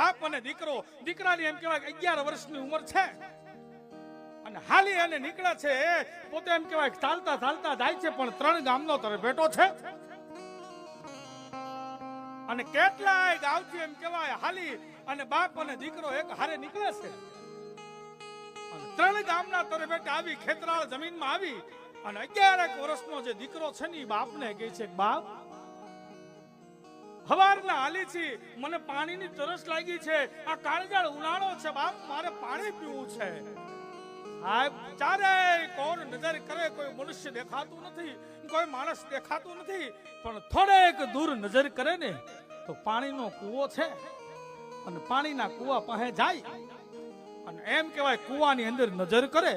બાપ અને દીકરો, દીકરાની એમ કહેવાય 11 વર્ષની ઉંમર છે અને હાલી અને નીકળે છે. પોતે એમ કહેવાય ચાલતા ચાલતા જાય છે, પણ 3 ગામનો તરભેટો છે અને કેટલાય ગામથી એમ કહેવાય હાલી અને બાપ અને દીકરો એક હારે નીકળે છે. અને 3 ગામના તરભેટે આવી ખેતરાળ જમીનમાં આવી અને 11 વર્ષનો જે દીકરો છે ને એ બાપને કહે છે, બાપ હવારના હાલી છી, મને પાણીની તરસ લાગી છે, આ કાળજાળ ઉનાળો છે બાપ, મારે પાણી પીવું છે. સાહેબ ચારે કોણ નજર કરે, કોઈ મનુષ્ય દેખાતું નથી, કોઈ માણસ દેખાતું નથી, પણ થોડેક દૂર નજર કરે ને તો પાણીનો કૂવો છે અને પાણીના કૂવા પાસે જાય અને એમ કહેવાય કૂવાની અંદર નજર કરે.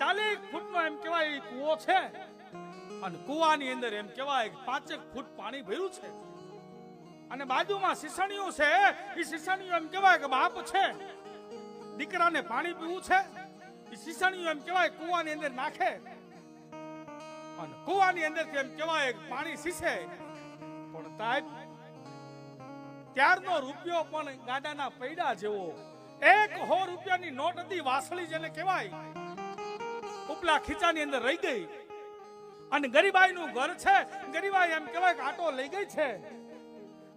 40 ફૂટનો એમ કહેવાય કૂવો છે અને કૂવાની અંદર એમ કહેવાય 5 ફૂટ પાણી ભર્યું છે અને બાજુમાં સીસણીયું છે. એ સીસણીયું એમ કહેવાય કે બાપ છે, દીકરાને પાણી પીવું છે. એ સીસણીયું એમ કહેવાય કૂવાની અંદર નાખે અને કૂવાની અંદરથી એમ કહેવાય પાણી સીસે. પણ સાહેબ ત્યારનો રૂપિયો પણ ગાડાના પૈડા જેવો, 100 રૂપિયાની નોટ હતી, વાસળી જેને કહેવાય, ઉપલા ખીચાની અંદર રહી ગઈ અને ગરીબાઈનું ઘર છે. ગરીબાઈ એમ કહેવાય કે આટો લઈ ગઈ છે.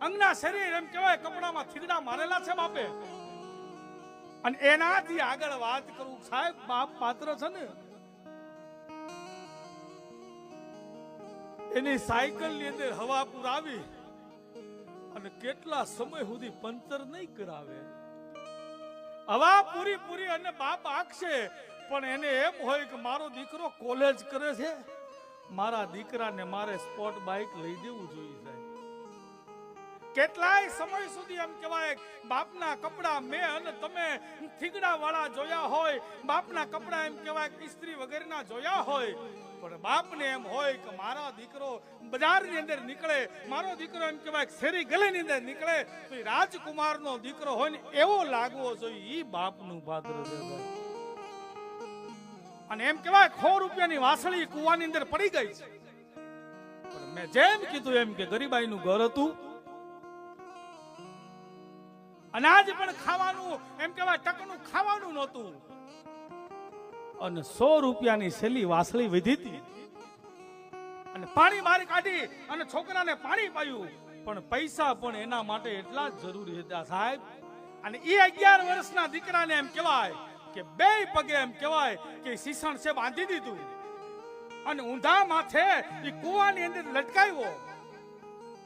અંગના શરીર એમ કહેવાય કપડામાં થીગડા મારેલા છે બાપે. અને એનાથી આગળ વાત કરું સાહેબ, બાપ પાત્ર છે ને એની સાયકલ ની અંદર હવા પુરાવી અને કેટલા સમય સુધી પંચર નહીં કરાવે. હવા પૂરી અને બાપ આખશે, પણ એને એમ હોય કે મારો દીકરો કોલેજ કરે છે, મારા દીકરાને મારે સ્પોર્ટ બાઇક લઈ દેવું જોઈએ. કેટલાય સમય સુધી એમ કહેવાય બાપના કપડા મેં અને તમે થીગડા વાળા જોયા હોય, બાપના કપડા એમ કહેવાય ઇસ્ત્રી વગેરેના જોયા હોય, પણ બાપને એમ હોય કે મારા દીકરો બજારની અંદર નીકળે, મારો દીકરો એમ કહેવાય શેરી ગલીની અંદર નીકળે તો એ રાજકુમારનો દીકરો હોય ને એવો લાગવો જોઈએ. એ બાપનું પાત્ર છે ભાઈ. અને એમ કહેવાય 100 રૂપિયાની વાસળી કૂવાની અંદર પડી ગઈ છે. પણ મેં જેમ કીધું એમ કે ગરીબાઈનું ઘર હતું, અનાજ પણ ખાવાનું એમ કહેવાય ટકનું ખાવાનું નહોતું અને 100 રૂપિયાની સેલી વાસળી વધી હતી અને પાણી બહાર કાઢી અને છોકરાને પાણી પાયું, પણ પૈસા પણ એના માટે એટલા જ જરૂરી હતા સાહેબ. અને એ 11 વર્ષના દીકરાને એમ કહેવાય કે 2 પગે એમ કહેવાય કે સીસણ છે બાંધી દીધું અને ઊંધા માથે એ કૂવાની અંદર લટકાવ્યો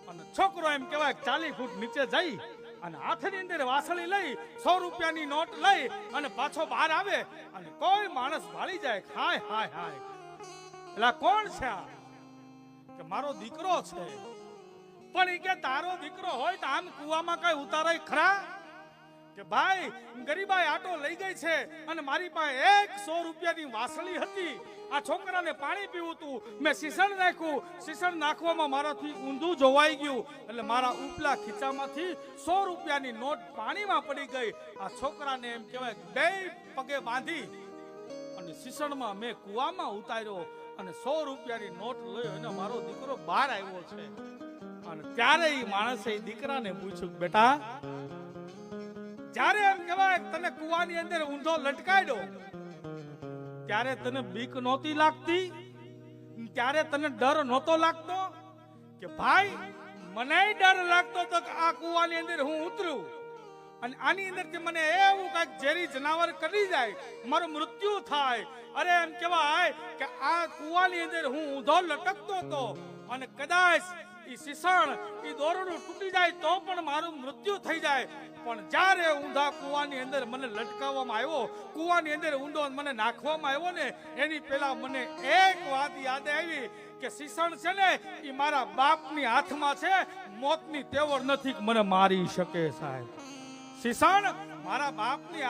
અને છોકરો એમ કહેવાય 40 ફૂટ નીચે જઈ અને હાથની અંદર વાસળી લઈ 100 રૂપિયાની નોટ લઈ અને પાછો બહાર આવે અને કોઈ માણસ ભાળી જાય, હાય હાય હાય એલા કોણ છે આ? કે મારો દીકરો છે. પણ એ કે તારો દીકરો હોય તો આમ કૂવામાં કઈ ઉતારાય ખરા? કે ભાઈ ગરીબાઈ આટો લઈ ગઈ છે અને મારી પાસે 100 રૂપિયાની વાસળી હતી, આ છોકરાને પાણી પીવું હતું, મેં સીસણ નાખ્યું, સીસણ નાખવામાં મારાથી ઊંધું જોવાઈ ગયું એટલે મારા ઉપલા ખીચામાંથી 100 રૂપિયાની નોટ પાણીમાં પડી ગઈ. આ છોકરાને એમ કહેવાય 2 પગે બાંધી અને સીસણમાં મેં કૂવામાં ઉતાર્યો અને 100 રૂપિયાની નોટ લઈ અને મારો દીકરો બહાર આવ્યો છે. અને ત્યારે એ માણસે એ દીકરાને પૂછ્યું, બેટા જ્યારે એમ કહેવાય તને કૂવાની અંદર ઊંધો લટકાડ્યો ત્યારે તને બીક નહોતી લાગતી? ત્યારે તને ડર નહોતો લાગતો? કે ભાઈ મને ડર લાગતો તો કે આ કૂવાની અંદર હું ઉતરું અને આની અંદરથી મને એવું કઈક ઝેરી જનાવર કરી જાય, મારું મૃત્યુ થાય. અરે એમ કહેવાય કે આ કૂવાની અંદર હું ઊંધો લટકતો હતો અને કદાચ ઈ સીસણ ઈ દોરડું તૂટી જાય તો પણ મારું મૃત્યુ થઈ જાય. પણ જ્યારે ઊંધા કૂવાની અંદર મને લટકાવવામાં આવ્યો, કૂવાની અંદર ઊંડો મને નાખવામાં આવ્યો ને એની પહેલા મને એક વાત યાદ આવી કે સીસણ છે ને એ મારા બાપની હાથમાં છે, મોતની તેવડ નથી મને મારી શકે સાહેબ. સીસણ મારા બાપની